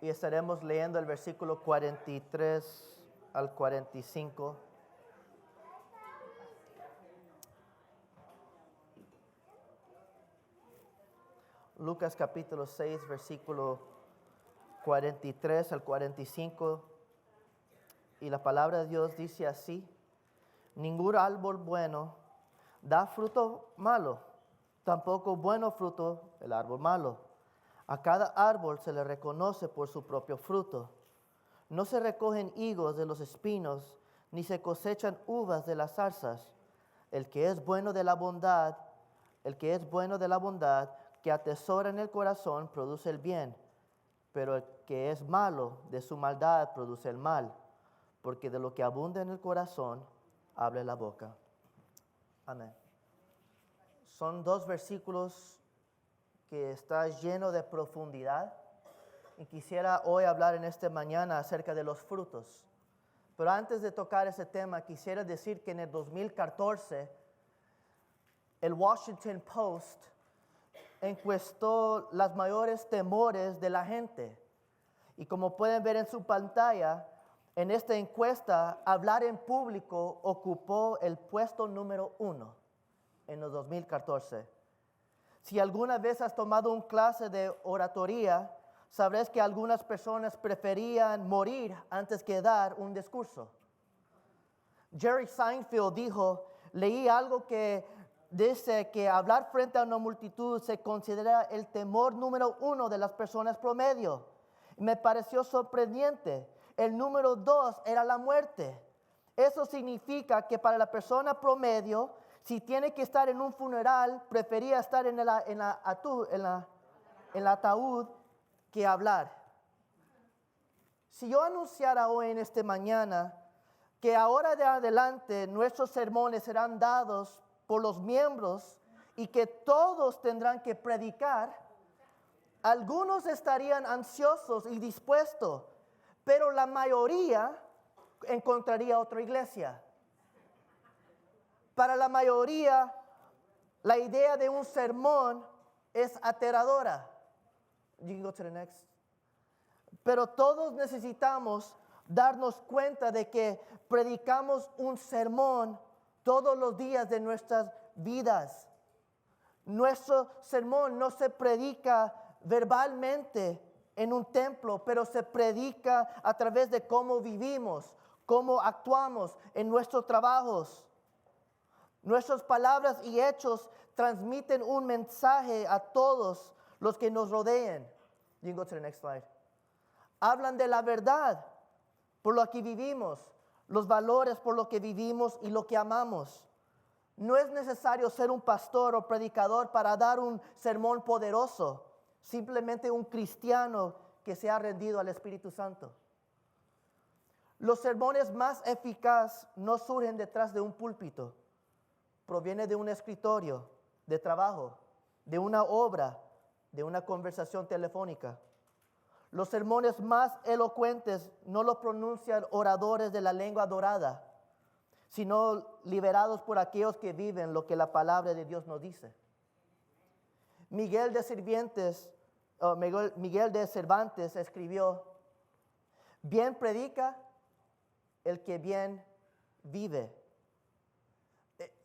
y estaremos leyendo el versículo 43 al 45. Lucas capítulo 6, versículo 43 al 45. Y la palabra de Dios dice así: ningún árbol bueno da fruto malo, tampoco bueno fruto el árbol malo. A cada árbol se le reconoce por su propio fruto. No se recogen higos de los espinos, ni se cosechan uvas de las zarzas. El que es bueno de la bondad, que atesora en el corazón, produce el bien. Pero el que es malo, de su maldad produce el mal. Porque de lo que abunda en el corazón, habla la boca. Amén. Son dos versículos que está lleno de profundidad, y quisiera hoy hablar en esta mañana acerca de los frutos. Pero antes de tocar ese tema, quisiera decir que en el 2014 el Washington Post encuestó los mayores temores de la gente. Y como pueden ver en su pantalla, en esta encuesta, hablar en público ocupó el puesto número 1 en el 2014. Si alguna vez has tomado una clase de oratoria, sabrás que algunas personas preferían morir antes que dar un discurso. Jerry Seinfeld dijo: leí algo que dice que hablar frente a una multitud se considera el temor número 1 de las personas promedio. Me pareció sorprendente. El número 2 era la muerte. Eso significa que para la persona promedio, si tiene que estar en un funeral, prefería estar en el ataúd que hablar. Si yo anunciara hoy en esta mañana que ahora de adelante nuestros sermones serán dados por los miembros y que todos tendrán que predicar, algunos estarían ansiosos y dispuestos, pero la mayoría encontraría otra iglesia. Para la mayoría, la idea de un sermón es aterradora. You can go to the next. Pero todos necesitamos darnos cuenta de que predicamos un sermón todos los días de nuestras vidas. Nuestro sermón no se predica verbalmente en un templo, pero se predica a través de cómo vivimos, cómo actuamos en nuestros trabajos. Nuestras palabras y hechos transmiten un mensaje a todos los que nos rodean. You can go to the next slide. Hablan de la verdad por lo que vivimos, los valores por lo que vivimos y lo que amamos. No es necesario ser un pastor o predicador para dar un sermón poderoso, simplemente un cristiano que se ha rendido al Espíritu Santo. Los sermones más eficaces no surgen detrás de un púlpito. Proviene de un escritorio, de trabajo, de una obra, de una conversación telefónica. Los sermones más elocuentes no los pronuncian oradores de la lengua dorada, sino liberados por aquellos que viven lo que la palabra de Dios nos dice. Miguel de Cervantes escribió: bien predica el que bien vive.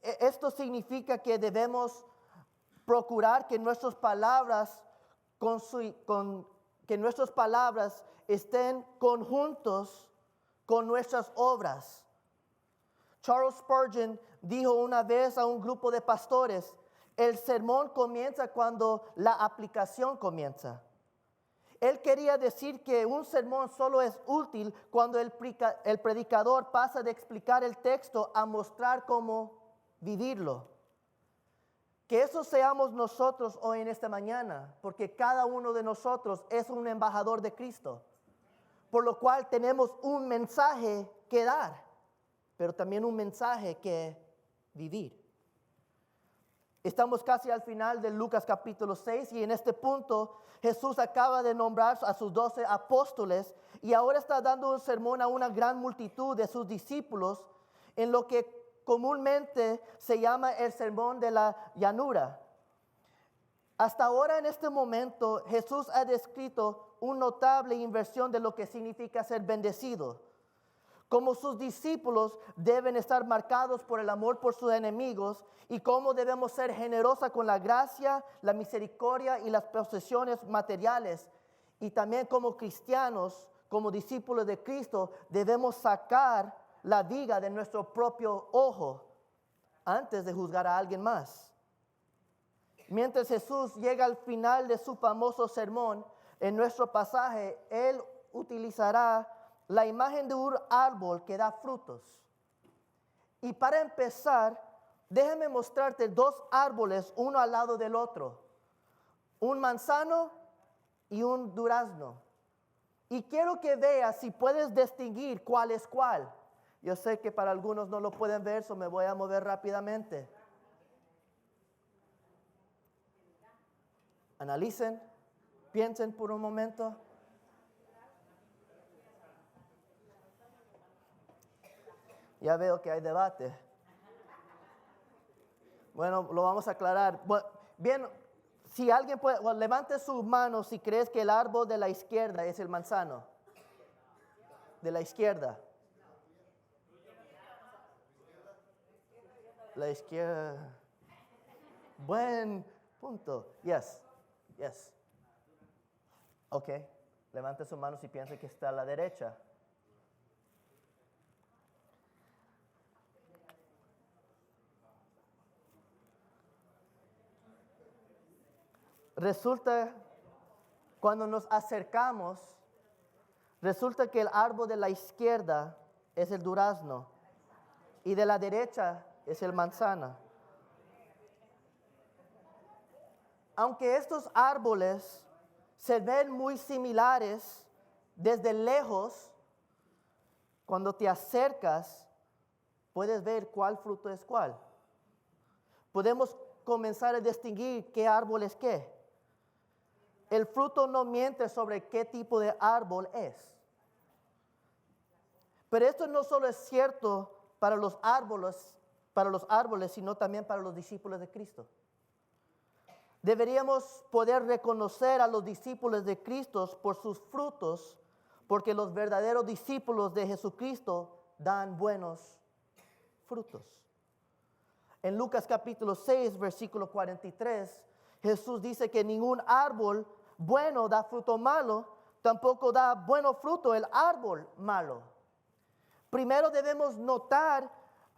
Esto significa que debemos procurar que nuestras palabras estén conjuntos con nuestras obras. Charles Spurgeon dijo una vez a un grupo de pastores: el sermón comienza cuando la aplicación comienza. Él quería decir que un sermón solo es útil cuando el predicador pasa de explicar el texto a mostrar cómo vivirlo. Que eso seamos nosotros hoy en esta mañana, porque cada uno de nosotros es un embajador de Cristo, por lo cual tenemos un mensaje que dar, pero también un mensaje que vivir. Estamos casi al final de Lucas capítulo 6 y en este punto Jesús acaba de nombrar a sus 12 apóstoles y ahora está dando un sermón a una gran multitud de sus discípulos en lo que comúnmente se llama el sermón de la llanura. Hasta ahora en este momento Jesús ha descrito una notable inversión de lo que significa ser bendecido. Cómo sus discípulos deben estar marcados por el amor por sus enemigos y cómo debemos ser generosos con la gracia, la misericordia y las posesiones materiales. Y también como cristianos, como discípulos de Cristo, debemos sacar la viga de nuestro propio ojo antes de juzgar a alguien más. Mientras Jesús llega al final de su famoso sermón, en nuestro pasaje, Él utilizará la imagen de un árbol que da frutos. Y para empezar, déjame mostrarte dos árboles, uno al lado del otro. Un manzano y un durazno. Y quiero que veas si puedes distinguir cuál es cuál. Yo sé que para algunos no lo pueden ver, so me voy a mover rápidamente. Analicen, piensen por un momento. Ya veo que hay debate. Bueno, lo vamos a aclarar. Bien, si alguien puede, levante sus manos si crees que el árbol de la izquierda es el manzano. De la izquierda. La izquierda. Buen punto. Yes. Yes. Ok. Levante su mano si piensa que está a la derecha. Resulta, cuando nos acercamos, resulta que el árbol de la izquierda es el durazno y de la derecha es el manzana. Aunque estos árboles se ven muy similares desde lejos, cuando te acercas, puedes ver cuál fruto es cuál. Podemos comenzar a distinguir qué árbol es qué. El fruto no miente sobre qué tipo de árbol es. Pero esto no solo es cierto para los árboles, sino también para los discípulos de Cristo. Deberíamos poder reconocer a los discípulos de Cristo por sus frutos, porque los verdaderos discípulos de Jesucristo dan buenos frutos. En Lucas capítulo 6, versículo 43, Jesús dice que ningún árbol bueno da fruto malo, tampoco da bueno fruto el árbol malo. Primero debemos notar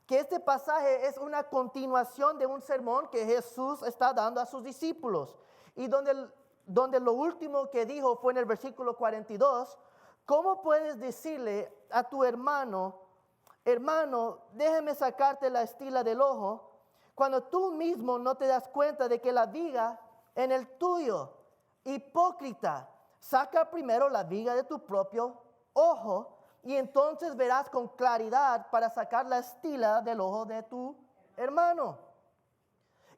que este pasaje es una continuación de un sermón que Jesús está dando a sus discípulos. Y donde lo último que dijo fue en el versículo 42, ¿cómo puedes decirle a tu hermano, déjame sacarte la estila del ojo, cuando tú mismo no te das cuenta de que la viga en el tuyo? Hipócrita, saca primero la viga de tu propio ojo y entonces verás con claridad para sacar la estila del ojo de tu hermano.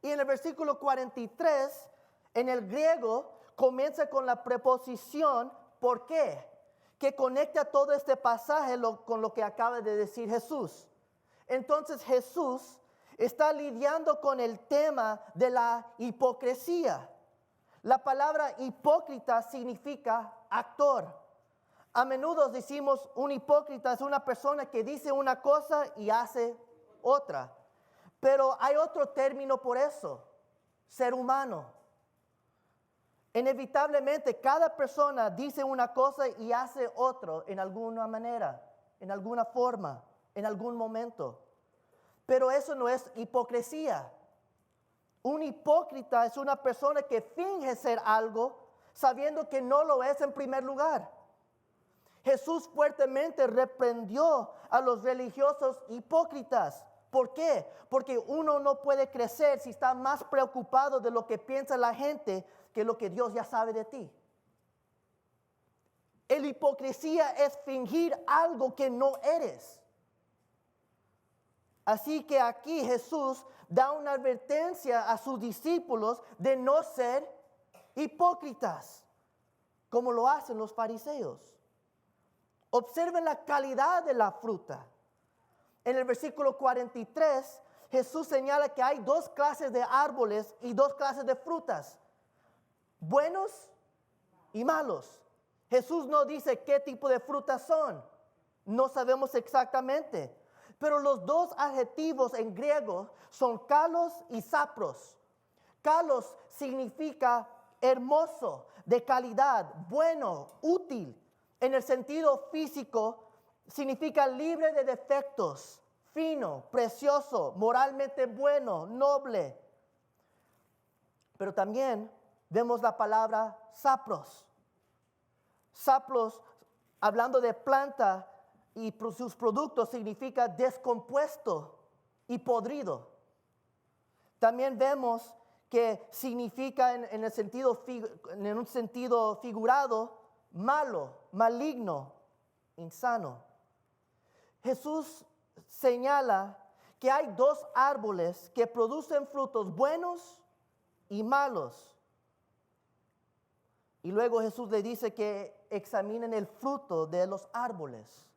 Y en el versículo 43, en el griego, comienza con la preposición ¿por qué? Que conecta todo este pasaje con lo que acaba de decir Jesús. Entonces Jesús está lidiando con el tema de la hipocresía. La palabra hipócrita significa actor. A menudo decimos un hipócrita es una persona que dice una cosa y hace otra. Pero hay otro término por eso, ser humano. Inevitablemente cada persona dice una cosa y hace otro en alguna manera, en alguna forma, en algún momento. Pero eso no es hipocresía. Un hipócrita es una persona que finge ser algo sabiendo que no lo es en primer lugar. Jesús fuertemente reprendió a los religiosos hipócritas. ¿Por qué? Porque uno no puede crecer si está más preocupado de lo que piensa la gente que lo que Dios ya sabe de ti. La hipocresía es fingir algo que no eres. Así que aquí Jesús da una advertencia a sus discípulos de no ser hipócritas, como lo hacen los fariseos. Observen la calidad de la fruta. En el versículo 43, Jesús señala que hay dos clases de árboles y dos clases de frutas. buenos y malos. Jesús no dice qué tipo de frutas son. No sabemos exactamente. Pero los dos adjetivos en griego son kalos y sapros. Kalos significa hermoso, de calidad, bueno, útil. En el sentido físico, significa libre de defectos, fino, precioso, moralmente bueno, noble. Pero también vemos la palabra sapros. Sapros, hablando de planta y sus productos, significa descompuesto y podrido. También vemos que significa en un sentido figurado, malo, maligno, insano. Jesús señala que hay dos árboles que producen frutos buenos y malos. Y luego Jesús le dice que examinen el fruto de los árboles.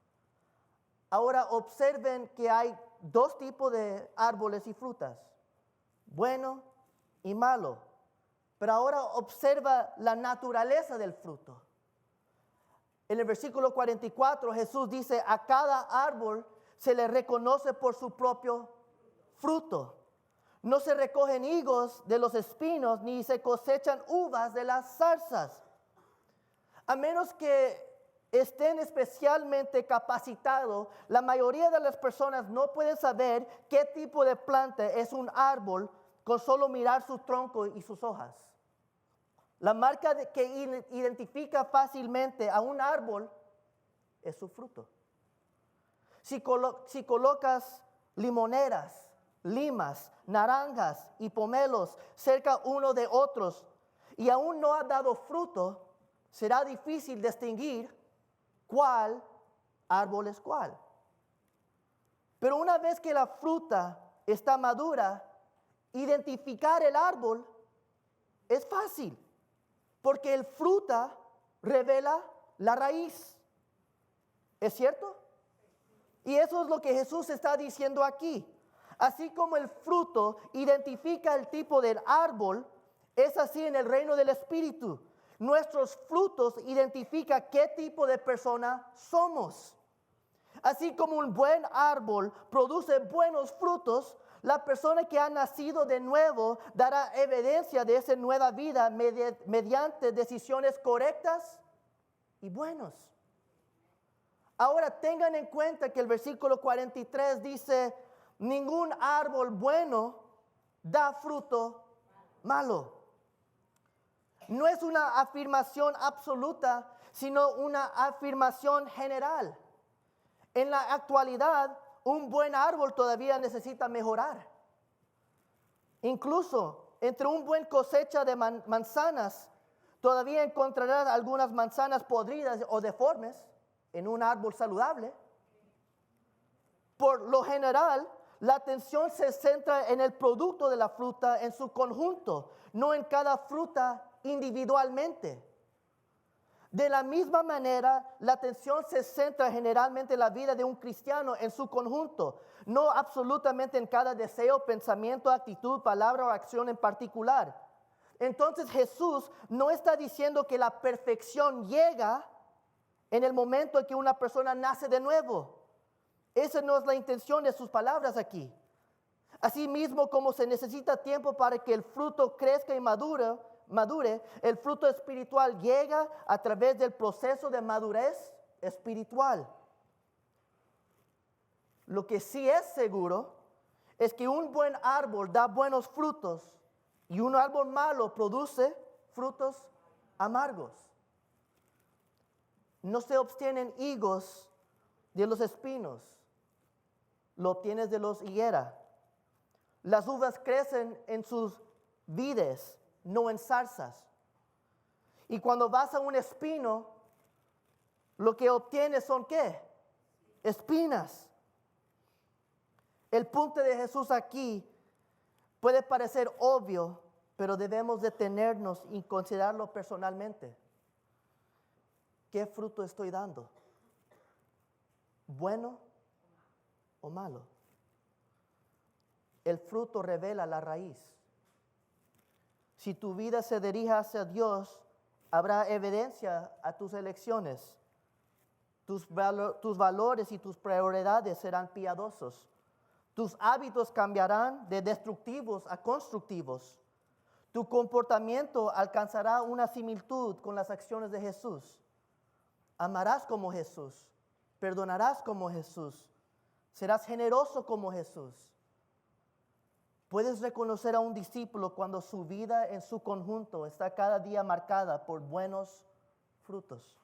Ahora observen que hay dos tipos de árboles y frutas, bueno y malo. Pero ahora observa la naturaleza del fruto. En el versículo 44 Jesús dice, a cada árbol se le reconoce por su propio fruto. No se recogen higos de los espinos, ni se cosechan uvas de las zarzas. A menos que estén especialmente capacitados, la mayoría de las personas no pueden saber qué tipo de planta es un árbol con solo mirar su tronco y sus hojas. La marca que identifica fácilmente a un árbol es su fruto. Si colocas limoneras, limas, naranjas y pomelos cerca uno de otros y aún no ha dado fruto, será difícil distinguir cuál árbol es cuál. Pero una vez que la fruta está madura, identificar el árbol es fácil, porque el fruta revela la raíz. ¿Es cierto? Y eso es lo que Jesús está diciendo aquí. Así como el fruto identifica el tipo del árbol, es así en el reino del Espíritu. Nuestros frutos identifican qué tipo de persona somos. Así como un buen árbol produce buenos frutos, la persona que ha nacido de nuevo dará evidencia de esa nueva vida mediante decisiones correctas y buenos. Ahora tengan en cuenta que el versículo 43 dice, ningún árbol bueno da fruto malo. No es una afirmación absoluta, sino una afirmación general. En la actualidad, un buen árbol todavía necesita mejorar. Incluso entre un buen cosecha de manzanas, todavía encontrarás algunas manzanas podridas o deformes en un árbol saludable. Por lo general, la atención se centra en el producto de la fruta en su conjunto, no en cada fruta individualmente. De la misma manera, la atención se centra generalmente en la vida de un cristiano en su conjunto, no absolutamente en cada deseo, pensamiento, actitud, palabra o acción en particular. Entonces Jesús no está diciendo que la perfección llega en el momento en que una persona nace de nuevo. Esa no es la intención de sus palabras aquí. Asimismo, como se necesita tiempo para que el fruto crezca y madure, el fruto espiritual llega a través del proceso de madurez espiritual. Lo que sí es seguro es que un buen árbol da buenos frutos y un árbol malo produce frutos amargos. No se obtienen higos de los espinos, lo obtienes de los higueras. Las uvas crecen en sus vides, no en zarzas. Y cuando vas a un espino, lo que obtienes son ¿qué? Espinas. El punto de Jesús aquí puede parecer obvio, pero debemos detenernos y considerarlo personalmente. ¿Qué fruto estoy dando? ¿Bueno o malo? El fruto revela la raíz. Si tu vida se dirige hacia Dios, habrá evidencia a tus elecciones. Tus valores y tus prioridades serán piadosos. Tus hábitos cambiarán de destructivos a constructivos. Tu comportamiento alcanzará una similitud con las acciones de Jesús. Amarás como Jesús. Perdonarás como Jesús. Serás generoso como Jesús. Puedes reconocer a un discípulo cuando su vida en su conjunto está cada día marcada por buenos frutos.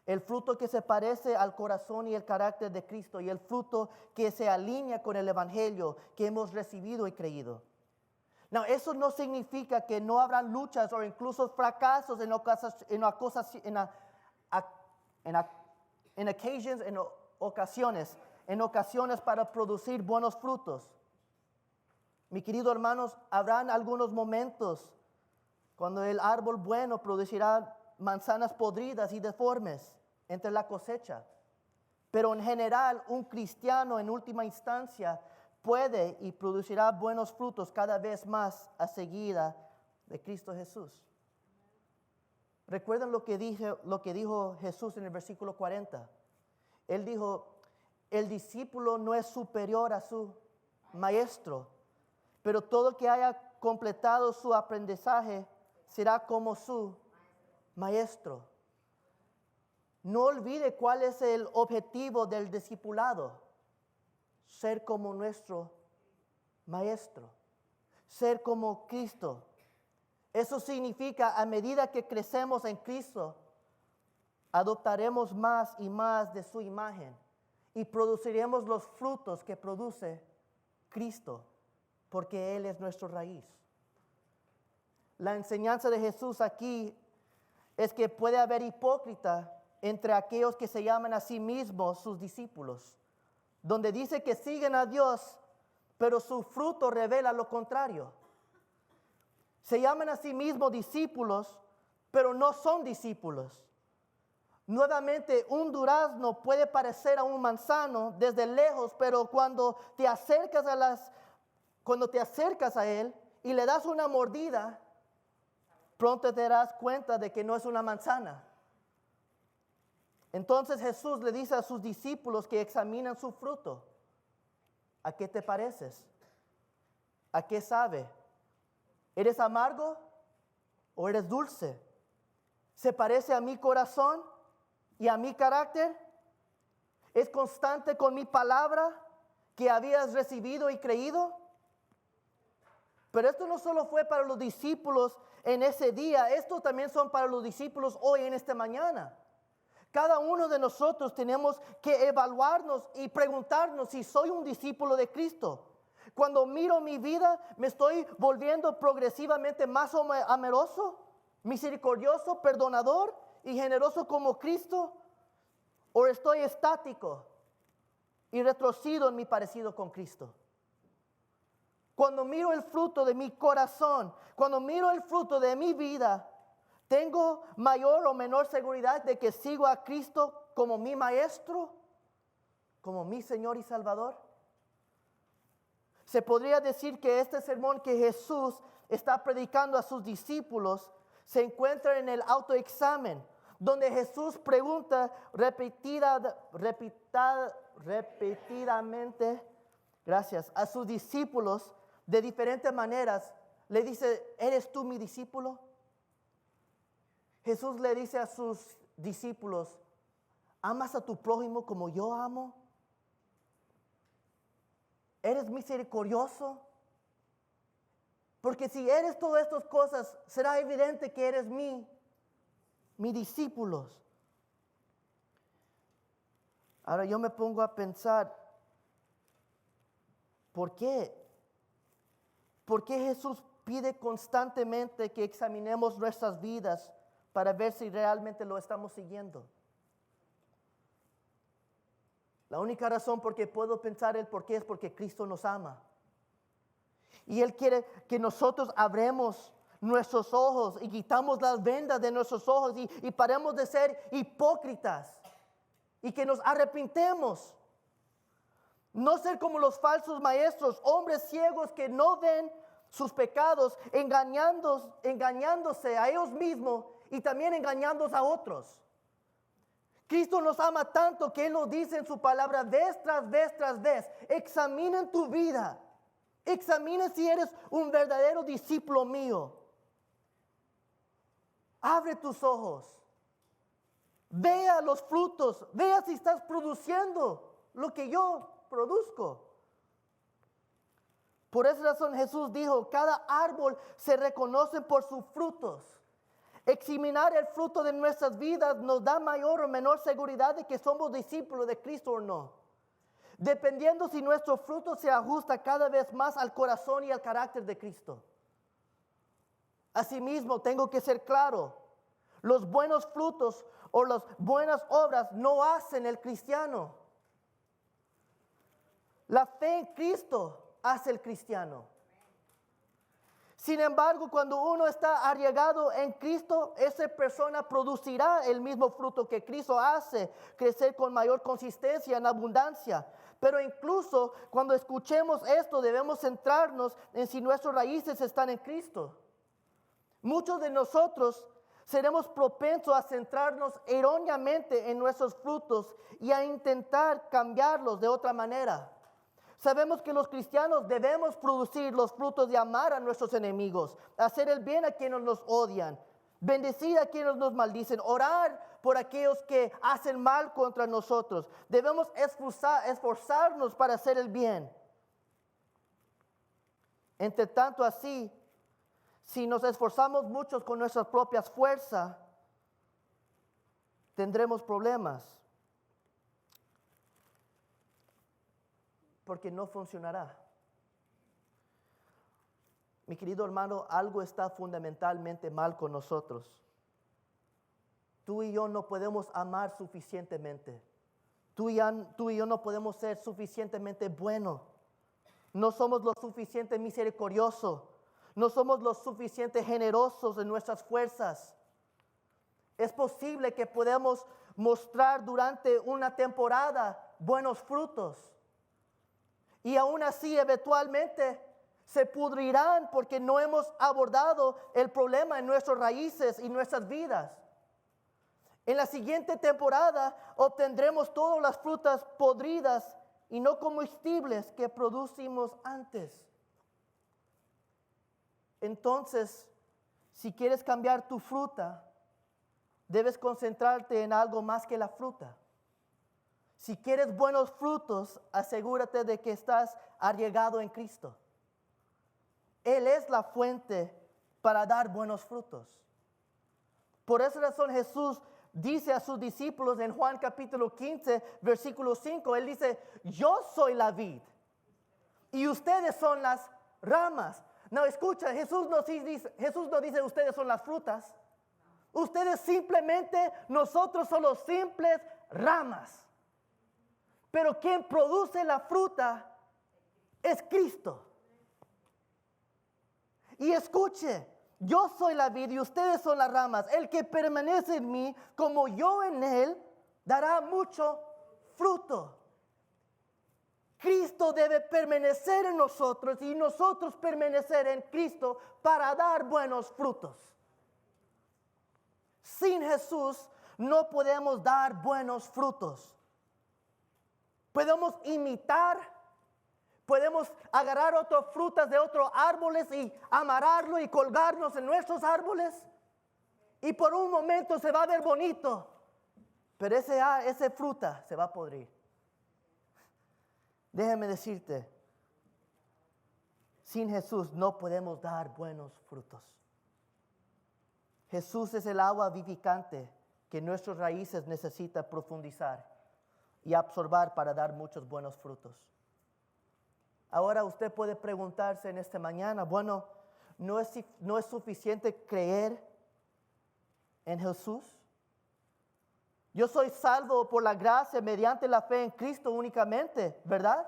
El fruto que se parece al corazón y el carácter de Cristo, y el fruto que se alinea con el evangelio que hemos recibido y creído. No, eso no significa que no habrán luchas o incluso fracasos en ocasiones para producir buenos frutos. Mi querido hermanos, habrán algunos momentos cuando el árbol bueno producirá manzanas podridas y deformes entre la cosecha. Pero en general, un cristiano en última instancia puede y producirá buenos frutos cada vez más a seguida de Cristo Jesús. ¿Recuerdan lo que dijo Jesús en el versículo 40? Él dijo, el discípulo no es superior a su maestro, pero todo que haya completado su aprendizaje será como su maestro. No olvide cuál es el objetivo del discipulado. Ser como nuestro maestro. Ser como Cristo. Eso significa, a medida que crecemos en Cristo, adoptaremos más y más de su imagen y produciremos los frutos que produce Cristo, porque Él es nuestra raíz. La enseñanza de Jesús aquí es que puede haber hipócrita entre aquellos que se llaman a sí mismos sus discípulos, donde dice que siguen a Dios, pero su fruto revela lo contrario. Se llaman a sí mismos discípulos, pero no son discípulos. Nuevamente, un durazno puede parecer a un manzano desde lejos, pero cuando te acercas a él y le das una mordida, pronto te darás cuenta de que no es una manzana. Entonces Jesús le dice a sus discípulos que examinan su fruto. ¿A qué te pareces? ¿A qué sabe? ¿Eres amargo o eres dulce? ¿Se parece a mi corazón y a mi carácter? ¿Es constante con mi palabra que habías recibido y creído? Pero esto no solo fue para los discípulos en ese día, esto también son para los discípulos hoy en esta mañana. Cada uno de nosotros tenemos que evaluarnos y preguntarnos si soy un discípulo de Cristo. Cuando miro mi vida, ¿me estoy volviendo progresivamente más amoroso, misericordioso, perdonador y generoso como Cristo? ¿O estoy estático y retrocido en mi parecido con Cristo? Cuando miro el fruto de mi corazón, cuando miro el fruto de mi vida, ¿tengo mayor o menor seguridad de que sigo a Cristo como mi maestro, como mi Señor y Salvador? Se podría decir que este sermón que Jesús está predicando a sus discípulos se encuentra en el autoexamen, donde Jesús pregunta repetidamente, a sus discípulos de diferentes maneras. Le dice, ¿eres tú mi discípulo? Jesús le dice a sus discípulos, ¿amas a tu prójimo como yo amo? ¿Eres misericordioso? Porque si eres todas estas cosas, será evidente que eres mis discípulos. Ahora yo me pongo a pensar, ¿por qué? ¿Por qué Jesús pide constantemente que examinemos nuestras vidas para ver si realmente lo estamos siguiendo? La única razón por qué puedo pensar el por qué es porque Cristo nos ama. Y Él quiere que nosotros abramos nuestros ojos y quitamos las vendas de nuestros ojos y paremos de ser hipócritas y que nos arrepintemos. No ser como los falsos maestros, hombres ciegos que no ven sus pecados, engañándose a ellos mismos y también engañando a otros. Cristo nos ama tanto que Él nos dice en su palabra vez tras vez tras vez, examinen tu vida, examinen si eres un verdadero discípulo mío. Abre tus ojos, vea los frutos, vea si estás produciendo lo que yo produzco. Por esa razón Jesús dijo, cada árbol se reconoce por sus frutos. Examinar el fruto de nuestras vidas nos da mayor o menor seguridad de que somos discípulos de Cristo o no. Dependiendo si nuestro fruto se ajusta cada vez más al corazón y al carácter de Cristo. Asimismo, tengo que ser claro, los buenos frutos o las buenas obras no hacen el cristiano. La fe en Cristo hace el cristiano. Sin embargo, cuando uno está arraigado en Cristo, esa persona producirá el mismo fruto que Cristo hace, crecer con mayor consistencia en abundancia. Pero incluso cuando escuchemos esto, debemos centrarnos en si nuestras raíces están en Cristo. Muchos de nosotros seremos propensos a centrarnos erróneamente en nuestros frutos y a intentar cambiarlos de otra manera. Sabemos que los cristianos debemos producir los frutos de amar a nuestros enemigos, hacer el bien a quienes nos odian, bendecir a quienes nos maldicen, orar por aquellos que hacen mal contra nosotros. Debemos esforzarnos para hacer el bien. Entre tanto así, si nos esforzamos mucho con nuestras propias fuerzas, tendremos problemas. Porque no funcionará. Mi querido hermano, algo está fundamentalmente mal con nosotros. Tú y yo no podemos amar suficientemente. Tú y yo no podemos ser suficientemente buenos. No somos lo suficiente misericordiosos. No somos lo suficiente generosos en nuestras fuerzas. Es posible que podamos mostrar durante una temporada buenos frutos. Y aún así, eventualmente, se pudrirán porque no hemos abordado el problema en nuestras raíces y nuestras vidas. En la siguiente temporada obtendremos todas las frutas podridas y no comestibles que producimos antes. Entonces, si quieres cambiar tu fruta, debes concentrarte en algo más que la fruta. Si quieres buenos frutos, asegúrate de que estás arraigado en Cristo. Él es la fuente para dar buenos frutos. Por esa razón Jesús dice a sus discípulos en Juan capítulo 15, versículo 5, Él dice, yo soy la vid y ustedes son las ramas. No, escucha, Jesús no dice ustedes son las frutas. Ustedes simplemente, nosotros somos simples ramas. Pero quien produce la fruta es Cristo. Y escuche, yo soy la vid y ustedes son las ramas. El que permanece en mí, como yo en él, dará mucho fruto. Cristo debe permanecer en nosotros y nosotros permanecer en Cristo para dar buenos frutos. Sin Jesús no podemos dar buenos frutos. Podemos imitar, podemos agarrar otras frutas de otros árboles y amarrarlo y colgarnos en nuestros árboles. Y por un momento se va a ver bonito, pero esa fruta se va a podrir. Déjame decirte, sin Jesús no podemos dar buenos frutos. Jesús es el agua vivificante que nuestras raíces necesitan profundizar y absorber para dar muchos buenos frutos. Ahora usted puede preguntarse en esta mañana, bueno, ¿no es suficiente creer en Jesús? Yo soy salvo por la gracia mediante la fe en Cristo únicamente, ¿verdad?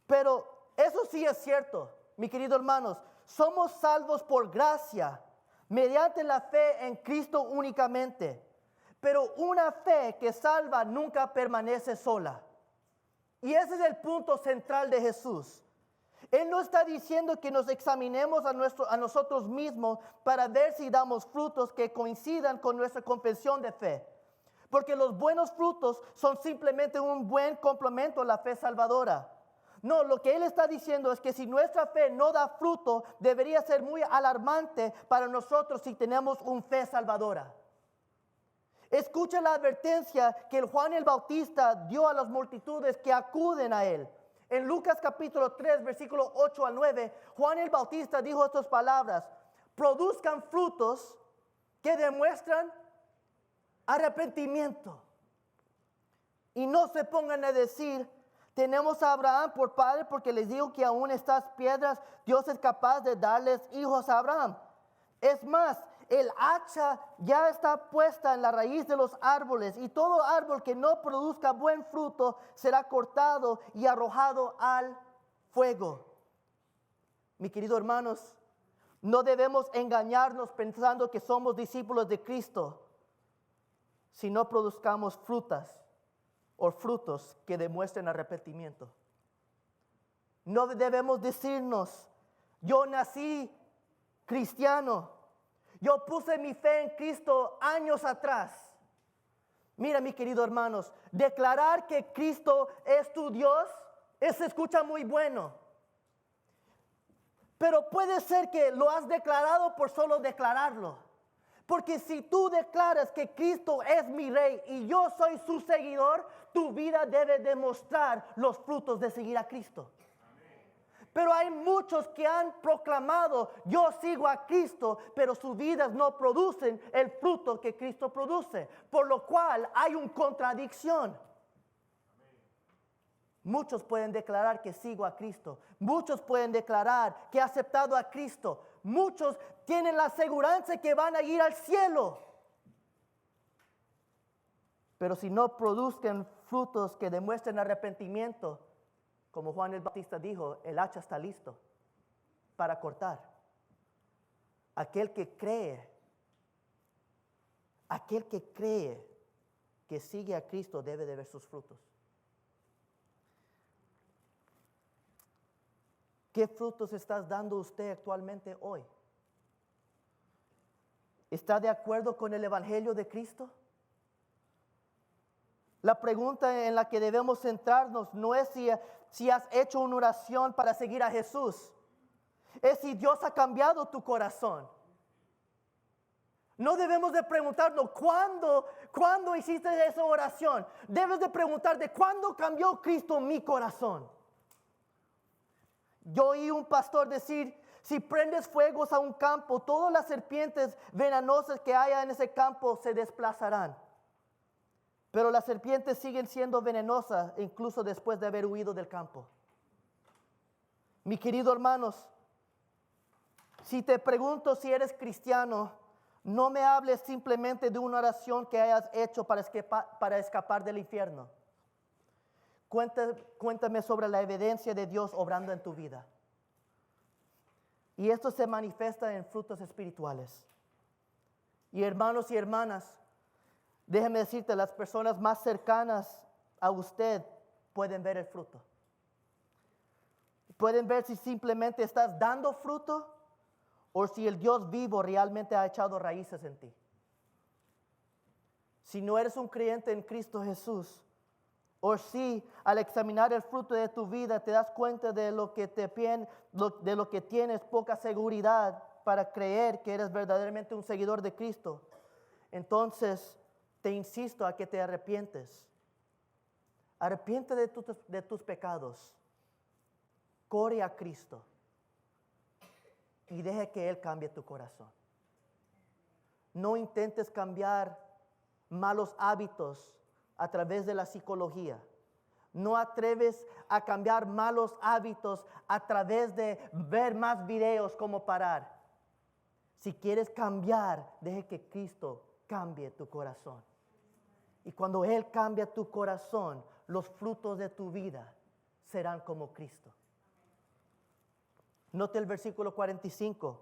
Pero eso sí es cierto, mis queridos hermanos, somos salvos por gracia mediante la fe en Cristo únicamente. Pero una fe que salva nunca permanece sola. Y ese es el punto central de Jesús. Él no está diciendo que nos examinemos a nosotros mismos para ver si damos frutos que coincidan con nuestra confesión de fe. Porque los buenos frutos son simplemente un buen complemento a la fe salvadora. No, lo que Él está diciendo es que si nuestra fe no da fruto, debería ser muy alarmante para nosotros si tenemos una fe salvadora. Escucha la advertencia que el Juan el Bautista dio a las multitudes que acuden a Él. En Lucas capítulo 3, versículo 8 al 9, Juan el Bautista dijo estas palabras: produzcan frutos que demuestran arrepentimiento. Y no se pongan a decir, tenemos a Abraham por padre, porque les digo que aún estas piedras Dios es capaz de darles hijos a Abraham. Es más, el hacha ya está puesta en la raíz de los árboles, y todo árbol que no produzca buen fruto será cortado y arrojado al fuego. Mi querido hermanos, no debemos engañarnos pensando que somos discípulos de Cristo si no produzcamos frutas o frutos que demuestren arrepentimiento. No debemos decirnos, yo nací cristiano, yo puse mi fe en Cristo años atrás. Mira, mi querido hermanos, declarar que Cristo es tu Dios, se escucha muy bueno. Pero puede ser que lo has declarado por solo declararlo. Porque si tú declaras que Cristo es mi Rey y yo soy su seguidor, tu vida debe demostrar los frutos de seguir a Cristo. Pero hay muchos que han proclamado, yo sigo a Cristo, pero sus vidas no producen el fruto que Cristo produce, por lo cual hay una contradicción. Muchos pueden declarar que sigo a Cristo, muchos pueden declarar que he aceptado a Cristo, muchos tienen la seguridad que van a ir al cielo. Pero si no produzcan frutos que demuestren arrepentimiento, como Juan el Bautista dijo, el hacha está listo para cortar. Aquel que cree que sigue a Cristo debe de ver sus frutos. ¿Qué frutos estás dando usted actualmente hoy? ¿Está de acuerdo con el Evangelio de Cristo? La pregunta en la que debemos centrarnos no es si has hecho una oración para seguir a Jesús. Es si Dios ha cambiado tu corazón. No debemos de preguntarnos ¿cuándo hiciste esa oración? Debes de preguntar de cuándo cambió Cristo mi corazón. Yo oí un pastor decir, si prendes fuegos a un campo, todas las serpientes venenosas que haya en ese campo se desplazarán. Pero las serpientes siguen siendo venenosas incluso después de haber huido del campo. Mi querido hermanos, si te pregunto si eres cristiano, no me hables simplemente de una oración que hayas hecho para escapar del infierno. Cuéntame sobre la evidencia de Dios obrando en tu vida. Y esto se manifiesta en frutos espirituales. Y hermanos y hermanas, déjeme decirte, las personas más cercanas a usted pueden ver el fruto. Pueden ver si simplemente estás dando fruto o si el Dios vivo realmente ha echado raíces en ti. Si no eres un creyente en Cristo Jesús, o si al examinar el fruto de tu vida te das cuenta de lo que tienes poca seguridad para creer que eres verdaderamente un seguidor de Cristo, entonces te insisto a que te arrepientes. Arrepiente de tus pecados. Corre a Cristo y deje que Él cambie tu corazón. No intentes cambiar malos hábitos a través de la psicología. No atreves a cambiar malos hábitos a través de ver más videos cómo parar. Si quieres cambiar, deje que Cristo cambie tu corazón. Y cuando Él cambia tu corazón, los frutos de tu vida serán como Cristo. Note el versículo 45.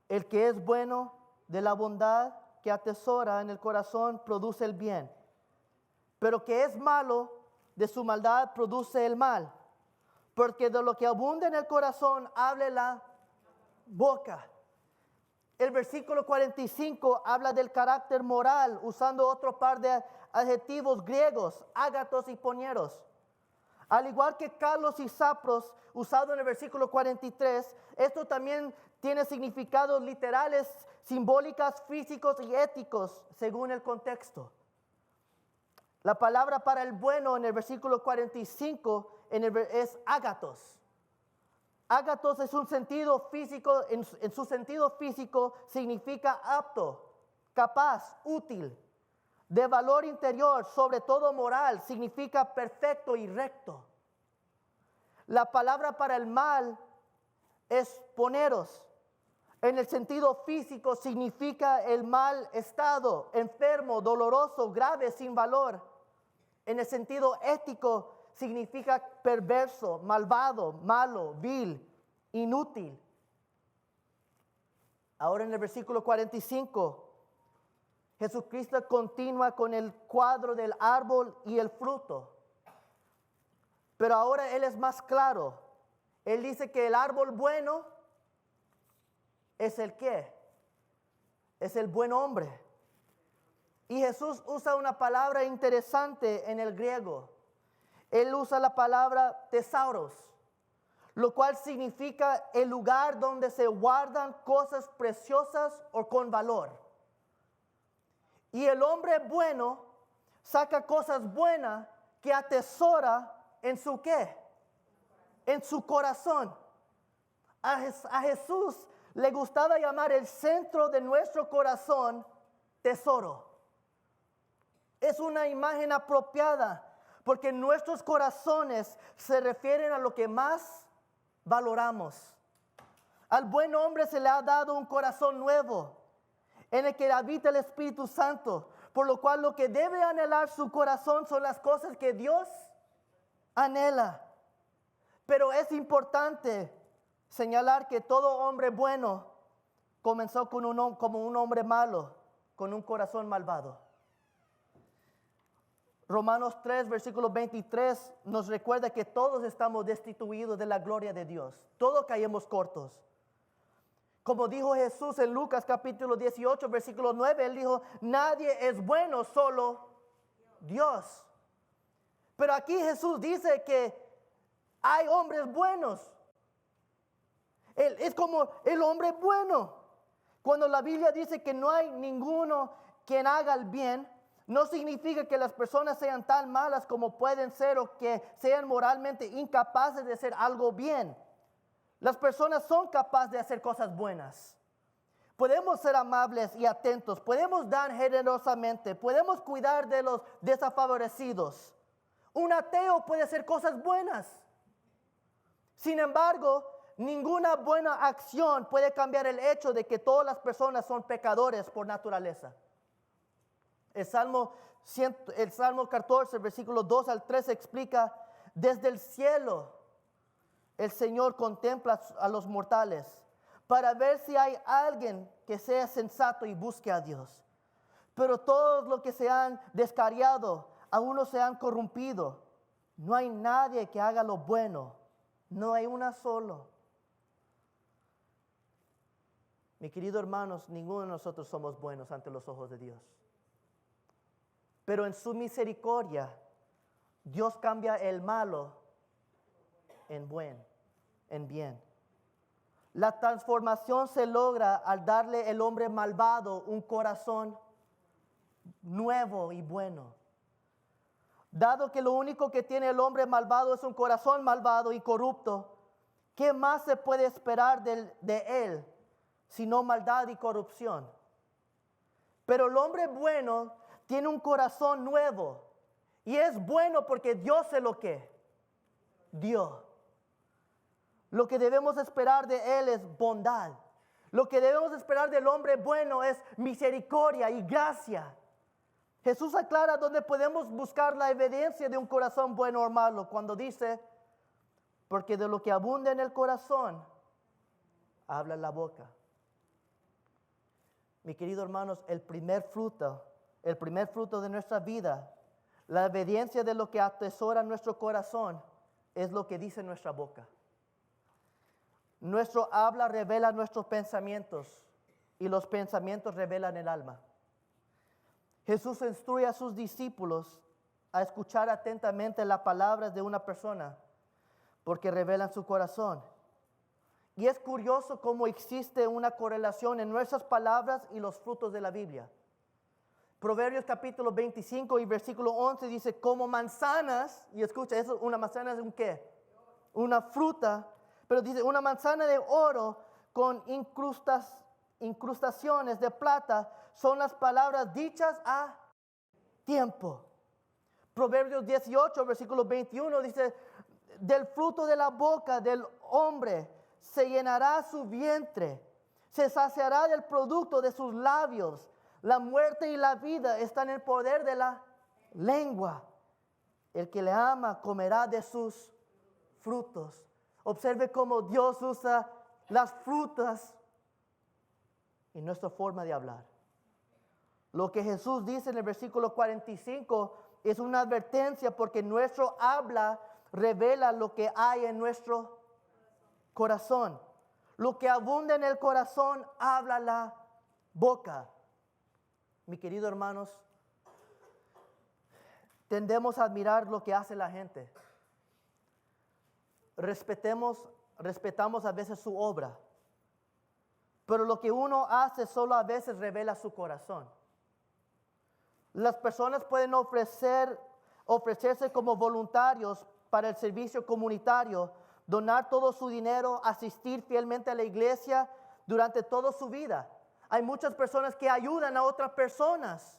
El que es bueno de la bondad que atesora en el corazón produce el bien. Pero que es malo de su maldad produce el mal. porque de lo que abunda en el corazón hable la boca. El versículo 45 habla del carácter moral, usando otro par de adjetivos griegos, ágatos y ponieros. Al igual que Carlos y sapros, usado en el versículo 43, esto también tiene significados literales, simbólicas, físicos y éticos, según el contexto. La palabra para el bueno en el versículo 45 es ágatos. Ágatos es un sentido físico, en su sentido físico significa apto, capaz, útil, de valor interior, sobre todo moral, significa perfecto y recto. La palabra para el mal es poneros. En el sentido físico significa el mal estado, enfermo, doloroso, grave, sin valor. En el sentido ético significa perverso, malvado, malo, vil, inútil. Ahora en el versículo 45, Jesucristo continúa con el cuadro del árbol y el fruto. Pero ahora Él es más claro. Él dice que el árbol bueno es el qué? Es el buen hombre. Y Jesús usa una palabra interesante en el griego. Él usa la palabra tesauros, lo cual significa el lugar donde se guardan cosas preciosas o con valor. Y el hombre bueno saca cosas buenas que atesora en su qué? En su corazón. A Jesús le gustaba llamar el centro de nuestro corazón tesoro. Es una imagen apropiada porque nuestros corazones se refieren a lo que más valoramos. Al buen hombre se le ha dado un corazón nuevo en el que habita el Espíritu Santo, por lo cual lo que debe anhelar su corazón son las cosas que Dios anhela. Pero es importante señalar que todo hombre bueno comenzó como un hombre malo, con un corazón malvado. Romanos 3, versículo 23 nos recuerda que todos estamos destituidos de la gloria de Dios. Todos caemos cortos. Como dijo Jesús en Lucas capítulo 18, versículo 9, Él dijo, nadie es bueno, solo Dios. Pero aquí Jesús dice que hay hombres buenos. Él es como el hombre bueno. Cuando la Biblia dice que no hay ninguno quien haga el bien, no significa que las personas sean tan malas como pueden ser o que sean moralmente incapaces de hacer algo bien. Las personas son capaces de hacer cosas buenas. Podemos ser amables y atentos, podemos dar generosamente, podemos cuidar de los desfavorecidos. Un ateo puede hacer cosas buenas. Sin embargo, ninguna buena acción puede cambiar el hecho de que todas las personas son pecadores por naturaleza. El Salmo 14, versículos 2 al 3 explica, desde el cielo el Señor contempla a los mortales para ver si hay alguien que sea sensato y busque a Dios. Pero todos los que se han descarriado, a uno se han corrompido. No hay nadie que haga lo bueno, no hay una solo. Mi querido hermanos, ninguno de nosotros somos buenos ante los ojos de Dios. Pero en su misericordia, Dios cambia el malo en bien. La transformación se logra al darle al hombre malvado un corazón nuevo y bueno. Dado que lo único que tiene el hombre malvado es un corazón malvado y corrupto, ¿qué más se puede esperar de él sino maldad y corrupción? Pero el hombre bueno tiene un corazón nuevo y es bueno porque Dios se lo que dio. Lo que debemos esperar de él es bondad. Lo que debemos esperar del hombre bueno es misericordia y gracia. Jesús aclara dónde podemos buscar la evidencia de un corazón bueno o malo cuando dice, porque de lo que abunda en el corazón, habla la boca. Mi querido hermanos, el primer fruto de nuestra vida, la evidencia de lo que atesora nuestro corazón, es lo que dice nuestra boca. Nuestro habla revela nuestros pensamientos y los pensamientos revelan el alma. Jesús instruye a sus discípulos a escuchar atentamente las palabras de una persona porque revelan su corazón. Y es curioso cómo existe una correlación en nuestras palabras y los frutos de la Biblia. Proverbios capítulo 25 y versículo 11 dice, como manzanas, y escucha, eso, una manzana es un qué? Una fruta, pero dice, una manzana de oro con incrustaciones de plata son las palabras dichas a tiempo. Proverbios 18, versículo 21 dice, del fruto de la boca del hombre se llenará su vientre, se saciará del producto de sus labios. La muerte y la vida están en el poder de la lengua. El que le ama comerá de sus frutos. Observe cómo Dios usa las frutas en nuestra forma de hablar. Lo que Jesús dice en el versículo 45 es una advertencia porque nuestro habla revela lo que hay en nuestro corazón. Lo que abunda en el corazón habla la boca. Mi querido hermanos, tendemos a admirar lo que hace la gente. Respetamos a veces su obra, pero lo que uno hace solo a veces revela su corazón. Las personas pueden ofrecerse como voluntarios para el servicio comunitario, donar todo su dinero, asistir fielmente a la iglesia durante toda su vida. Hay muchas personas que ayudan a otras personas,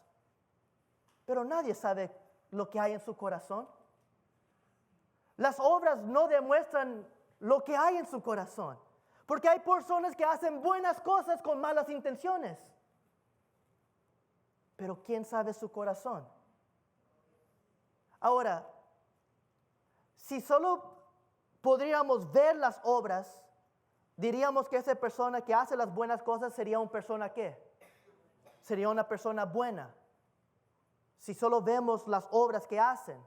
pero nadie sabe lo que hay en su corazón. Las obras no demuestran lo que hay en su corazón, porque hay personas que hacen buenas cosas con malas intenciones. Pero ¿quién sabe su corazón? Ahora, si solo podríamos ver las obras, diríamos que esa persona que hace las buenas cosas sería una persona ¿qué? Sería una persona buena. Si solo vemos las obras que hacen.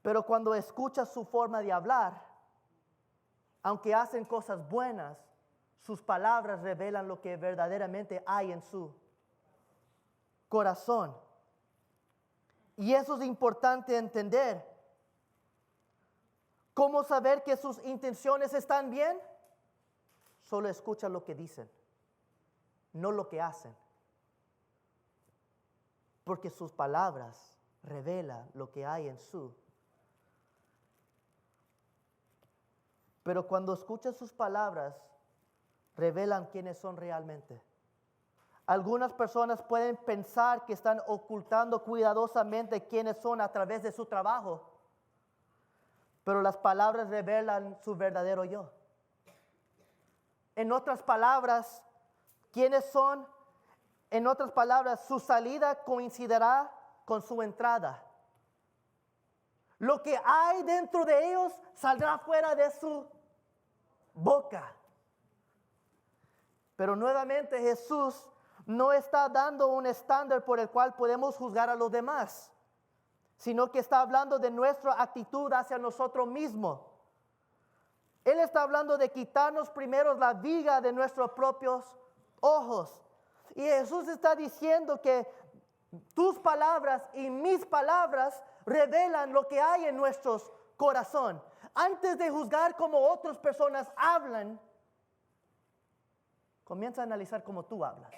Pero cuando escuchas su forma de hablar, aunque hacen cosas buenas, sus palabras revelan lo que verdaderamente hay en su corazón. Y eso es importante entender. ¿Cómo saber que sus intenciones están bien? Solo escucha lo que dicen, no lo que hacen. Porque sus palabras revelan lo que hay en su. Pero cuando escuchas sus palabras, revelan quiénes son realmente. Algunas personas pueden pensar que están ocultando cuidadosamente quiénes son a través de su trabajo. Pero las palabras revelan su verdadero yo. En otras palabras, ¿quiénes son? En otras palabras, su salida coincidirá con su entrada. Lo que hay dentro de ellos saldrá fuera de su boca. Pero nuevamente Jesús no está dando un estándar por el cual podemos juzgar a los demás, sino que está hablando de nuestra actitud hacia nosotros mismos. Él está hablando de quitarnos primero la viga de nuestros propios ojos. Y Jesús está diciendo que tus palabras y mis palabras revelan lo que hay en nuestros corazones. Antes de juzgar cómo otras personas hablan, comienza a analizar cómo tú hablas.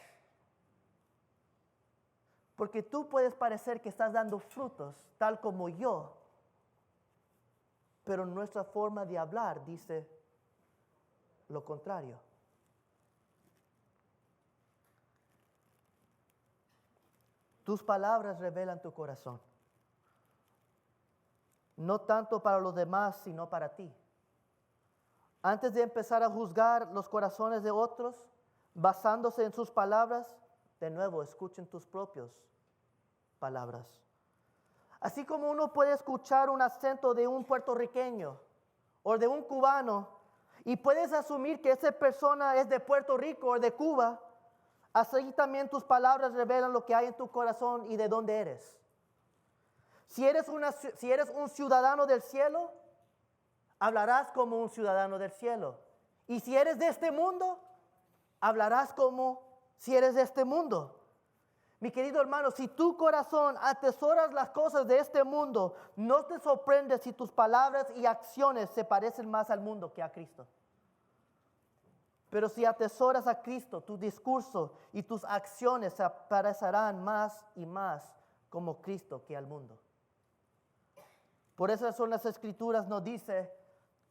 Porque tú puedes parecer que estás dando frutos, tal como yo, pero nuestra forma de hablar dice lo contrario. Tus palabras revelan tu corazón. No tanto para los demás, sino para ti. Antes de empezar a juzgar los corazones de otros, basándose en sus palabras, de nuevo, escuchen tus propias palabras. Así como uno puede escuchar un acento de un puertorriqueño o de un cubano y puedes asumir que esa persona es de Puerto Rico o de Cuba, así también tus palabras revelan lo que hay en tu corazón y de dónde eres. Si eres un ciudadano del cielo, hablarás como un ciudadano del cielo. Y si eres de este mundo, hablarás como si eres de este mundo. Mi querido hermano, si tu corazón atesoras las cosas de este mundo, no te sorprendes si tus palabras y acciones se parecen más al mundo que a Cristo. Pero si atesoras a Cristo, tu discurso y tus acciones se parecerán más y más como Cristo que al mundo. Por eso son las Escrituras nos dice,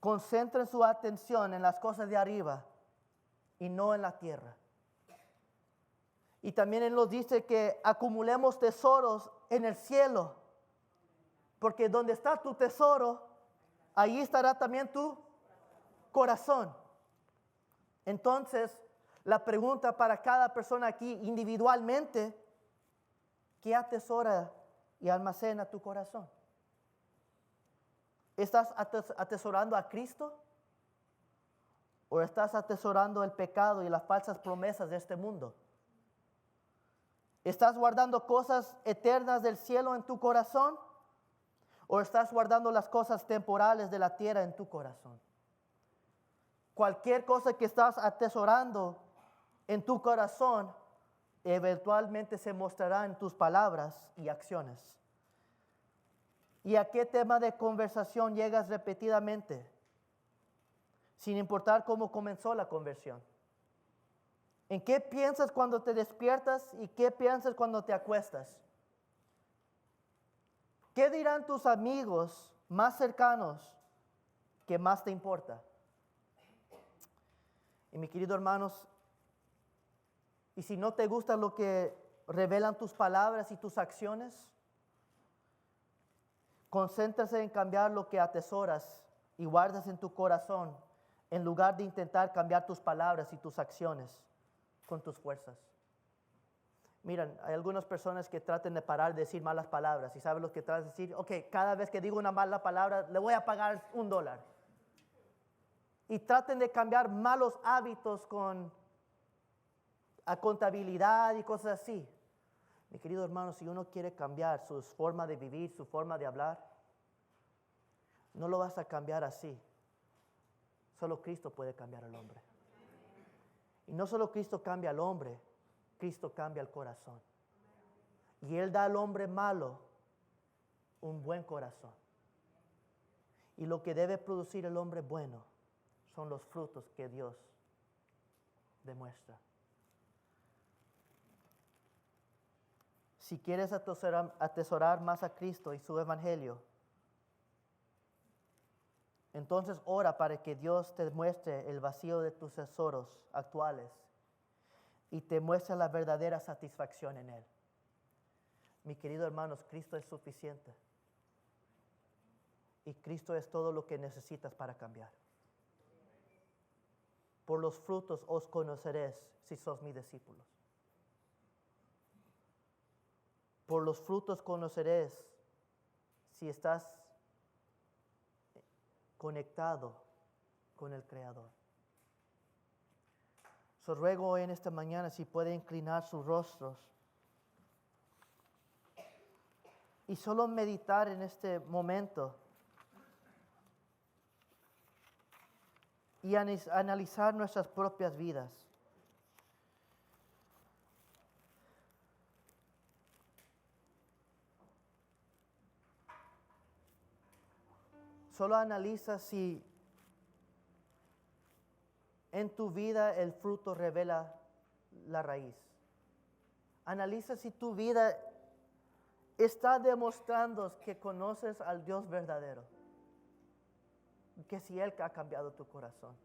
concentren su atención en las cosas de arriba y no en la tierra. Y también Él nos dice que acumulemos tesoros en el cielo, porque donde está tu tesoro, ahí estará también tu corazón. Entonces, la pregunta para cada persona aquí individualmente, ¿qué atesora y almacena tu corazón? ¿Estás atesorando a Cristo? ¿O estás atesorando el pecado y las falsas promesas de este mundo? ¿Estás guardando cosas eternas del cielo en tu corazón? ¿O estás guardando las cosas temporales de la tierra en tu corazón? Cualquier cosa que estás atesorando en tu corazón, eventualmente se mostrará en tus palabras y acciones. ¿Y a qué tema de conversación llegas repetidamente? Sin importar cómo comenzó la conversión. ¿En qué piensas cuando te despiertas y qué piensas cuando te acuestas? ¿Qué dirán tus amigos más cercanos que más te importa? Y mi querido hermanos, y si no te gusta lo que revelan tus palabras y tus acciones, concéntrate en cambiar lo que atesoras y guardas en tu corazón, en lugar de intentar cambiar tus palabras y tus acciones con tus fuerzas. Miren, hay algunas personas que traten de parar de decir malas palabras. ¿Y saben lo que tratan de decir? Ok, cada vez que digo una mala palabra, le voy a pagar $1. Y traten de cambiar malos hábitos a contabilidad y cosas así. Mi querido hermano, si uno quiere cambiar su forma de vivir, su forma de hablar, no lo vas a cambiar así. Solo Cristo puede cambiar al hombre. Y no solo Cristo cambia al hombre, Cristo cambia el corazón. Y Él da al hombre malo un buen corazón. Y lo que debe producir el hombre bueno son los frutos que Dios demuestra. Si quieres atesorar más a Cristo y su evangelio, entonces ora para que Dios te muestre el vacío de tus tesoros actuales y te muestre la verdadera satisfacción en Él. Mi querido hermanos, Cristo es suficiente. Y Cristo es todo lo que necesitas para cambiar. Por los frutos os conoceréis si sos mis discípulos. Por los frutos conoceréis si estás conectado con el Creador. So ruego hoy en esta mañana si puede inclinar sus rostros y solo meditar en este momento y analizar nuestras propias vidas. Solo analiza si en tu vida el fruto revela la raíz. Analiza si tu vida está demostrando que conoces al Dios verdadero. Que si Él ha cambiado tu corazón.